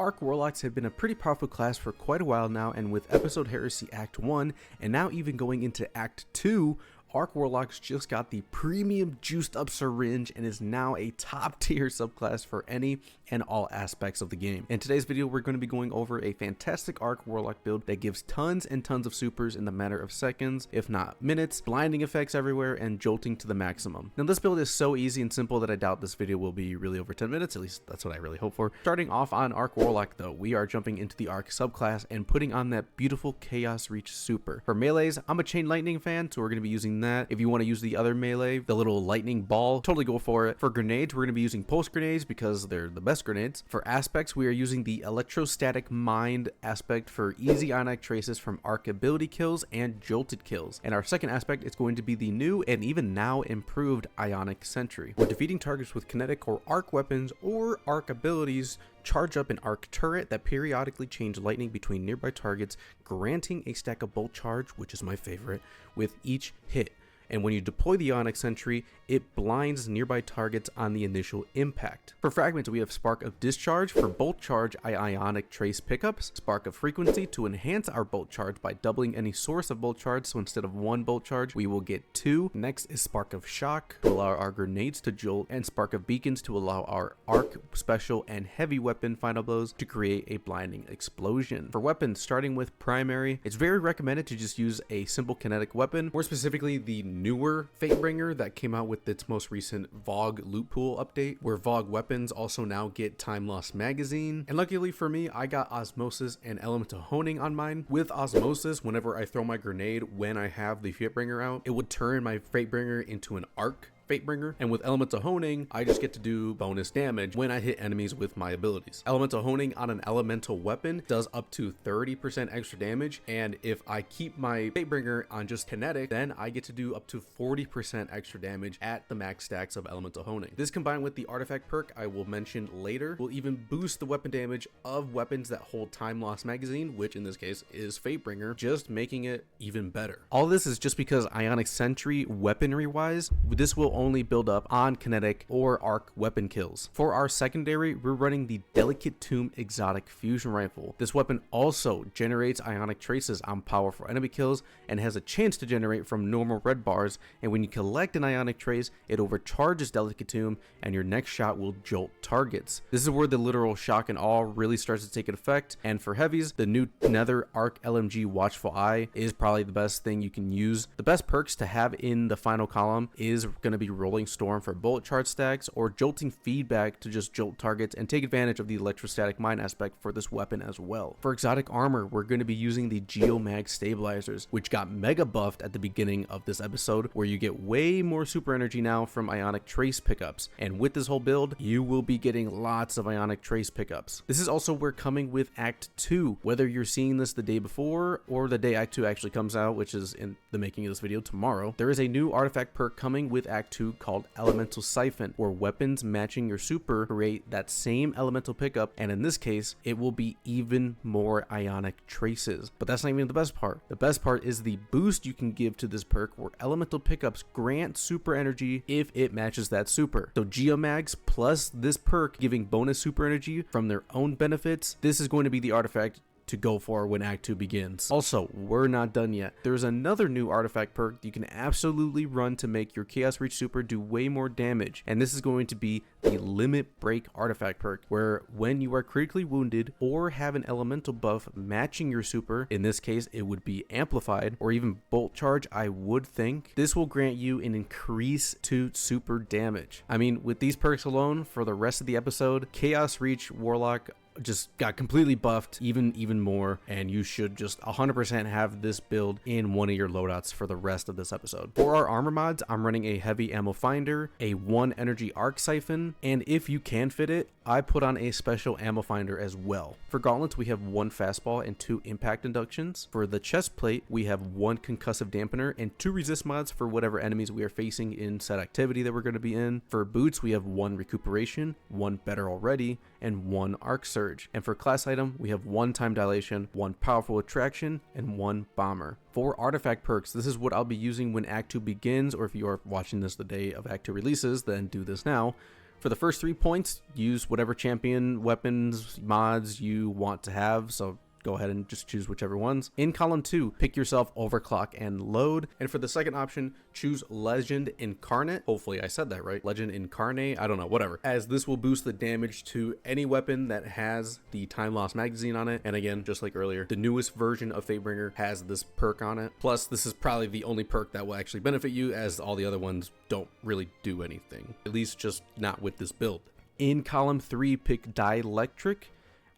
Arc Warlocks have been a pretty powerful class for quite a while now, and with Episode Heresy Act 1, and now even going into Act 2, Arc Warlocks just got the premium juiced up syringe and is now a top tier subclass for any and all aspects of the game. In today's video, we're going to be going over a fantastic Arc Warlock build that gives tons and tons of supers in the matter of seconds, if not minutes, blinding effects everywhere, and jolting to the maximum. Now this build is so easy and simple that I doubt this video will be really over 10 minutes, at least that's what I really hope for. Starting off on Arc Warlock though, we are jumping into the Arc subclass and putting on that beautiful Chaos Reach super. For melees, I'm a Chain Lightning fan, so we're going to be using that. If you want to use the other melee, the little lightning ball, totally go for it. For grenades, we're going to be using pulse grenades because they're the best grenades. For aspects, we are using the electrostatic mind aspect for easy ionic traces from arc ability kills and jolted kills. And our second aspect is going to be the new and even now improved ionic sentry. We're defeating targets with kinetic or arc weapons or arc abilities. Charge up an arc turret that periodically change lightning between nearby targets, granting a stack of bolt charge, which is my favorite, with each hit. And when you deploy the Ionic Sentry, it blinds nearby targets on the initial impact. For fragments, we have Spark of Discharge. For Bolt Charge, Ionic Trace pickups. Spark of Frequency to enhance our Bolt Charge by doubling any source of Bolt Charge, so instead of one Bolt Charge, we will get two. Next is Spark of Shock to allow our grenades to jolt, and Spark of Beacons to allow our Arc, Special, and Heavy Weapon final blows to create a blinding explosion. For weapons, starting with Primary, it's very recommended to just use a simple kinetic weapon, more specifically the newer Fatebringer that came out with its most recent Vogue loot pool update, where Vogue weapons also now get Time Lost magazine. And luckily for me, I got Osmosis and Elemental Honing on mine. With Osmosis, whenever I throw my grenade when I have the Fatebringer out, it would turn my Fatebringer into an arc Fatebringer, and with Elemental Honing, I just get to do bonus damage when I hit enemies with my abilities. Elemental Honing on an elemental weapon does up to 30% extra damage, and if I keep my Fatebringer on just kinetic, then I get to do up to 40% extra damage at the max stacks of Elemental Honing. This combined with the artifact perk I will mention later will even boost the weapon damage of weapons that hold Time Lost magazine, which in this case is Fatebringer, just making it even better. All this is just because Ionic Sentry weaponry wise, this will only build up on kinetic or arc weapon kills. For our secondary, we're running the Delicate Tomb Exotic Fusion Rifle. This weapon also generates ionic traces on powerful enemy kills and has a chance to generate from normal red bars, and when you collect an ionic trace, it overcharges Delicate Tomb and your next shot will jolt targets. This is where the literal shock and awe really starts to take an effect, and for heavies, the new Nether Arc LMG Watchful Eye is probably the best thing you can use. The best perks to have in the final column is going to be Rolling Storm for bolt charge stacks, or Jolting Feedback to just jolt targets and take advantage of the electrostatic mine aspect for this weapon as well. For exotic armor, we're going to be using the Geomag Stabilizers, which got mega buffed at the beginning of this episode, where you get way more super energy now from Ionic Trace pickups, and with this whole build, you will be getting lots of Ionic Trace pickups. This is also where coming with Act 2, whether you're seeing this the day before or the day Act 2 actually comes out, which is in the making of this video tomorrow, there is a new artifact perk coming with Act 2 called Elemental Siphon, where weapons matching your super create that same elemental pickup, and in this case it will be even more ionic traces. But that's not even the best part. The best part is the boost you can give to this perk, where elemental pickups grant super energy if it matches that super. So Geomags plus this perk giving bonus super energy from their own benefits, this is going to be the artifact to go for when Act 2 begins. Also, we're not done yet. There's another new artifact perk you can absolutely run to make your Chaos Reach super do way more damage, and this is going to be the Limit Break artifact perk, where when you are critically wounded or have an elemental buff matching your super, in this case it would be amplified or even bolt charge, I would think, this will grant you an increase to super damage. I mean, with these perks alone for the rest of the episode, Chaos Reach Warlock just got completely buffed even more, and you should just 100% have this build in one of your loadouts for the rest of this episode. For our armor mods, I'm running a heavy ammo finder, a 1 energy arc siphon, and if you can fit it, I put on a special ammo finder as well. For gauntlets, we have 1 fastball and 2 impact inductions. For the chest plate, we have 1 concussive dampener and 2 resist mods for whatever enemies we are facing in set activity that we're going to be in. For boots, we have 1 recuperation, 1 better already, and 1 arc surge. And for class item, we have 1 time dilation, 1 powerful attraction, and 1 bomber. For artifact perks, this is what I'll be using when Act 2 begins, or if you are watching this the day of Act 2 releases, then do this now. For the first 3 points, use whatever champion weapons mods you want to have, so go ahead and just choose whichever ones. In column 2, pick yourself overclock and load. And for the second option, choose Legend Incarnate. Hopefully I said that right. Legend Incarnate, I don't know, whatever. As this will boost the damage to any weapon that has the Time Loss magazine on it. And again, just like earlier, the newest version of Fatebringer has this perk on it. Plus, this is probably the only perk that will actually benefit you, as all the other ones don't really do anything. At least just not with this build. In column 3, pick Dielectric,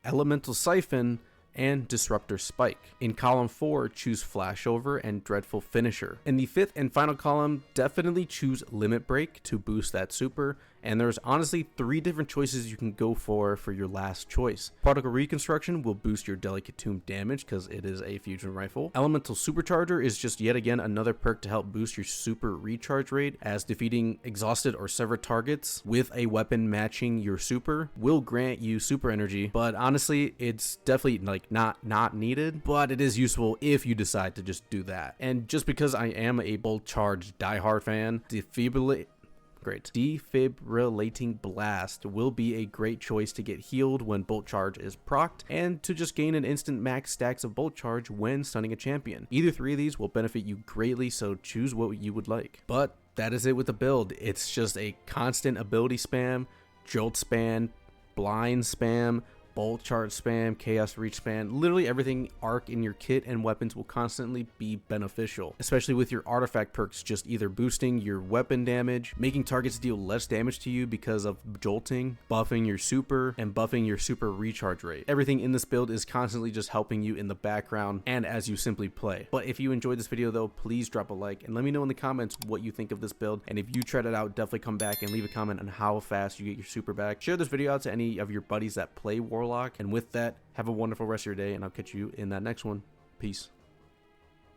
Elemental Siphon, and Disruptor Spike. In column 4, choose Flashover and Dreadful Finisher. In the 5th and final column, definitely choose Limit Break to boost that super. And there's honestly 3 different choices you can go for your last choice. Particle Reconstruction will boost your Delicate Tomb damage because it is a fusion rifle. Elemental Supercharger is just yet again another perk to help boost your super recharge rate, as defeating exhausted or severed targets with a weapon matching your super will grant you super energy. But honestly, it's definitely like not needed, but it is useful if you decide to just do that. And just because I am a Bolt Charge diehard fan, Defibrillating Blast will be a great choice to get healed when Bolt Charge is procced, and to just gain an instant max stacks of Bolt Charge when stunning a champion. Either 3 of these will benefit you greatly, so choose what you would like. But that is it with the build. It's just a constant ability spam, jolt spam, blind spam, Bolt Charge spam, Chaos Reach spam. Literally everything arc in your kit and weapons will constantly be beneficial, especially with your artifact perks just either boosting your weapon damage, making targets deal less damage to you because of jolting, buffing your super, and buffing your super recharge rate. Everything in this build is constantly just helping you in the background and as you simply play. But if you enjoyed this video though, please drop a like and let me know in the comments what you think of this build, and if you tried it out, definitely come back and leave a comment on how fast you get your super back. Share this video out to any of your buddies that play Warlock. And with that, have a wonderful rest of your day, and I'll catch you in that next one. Peace.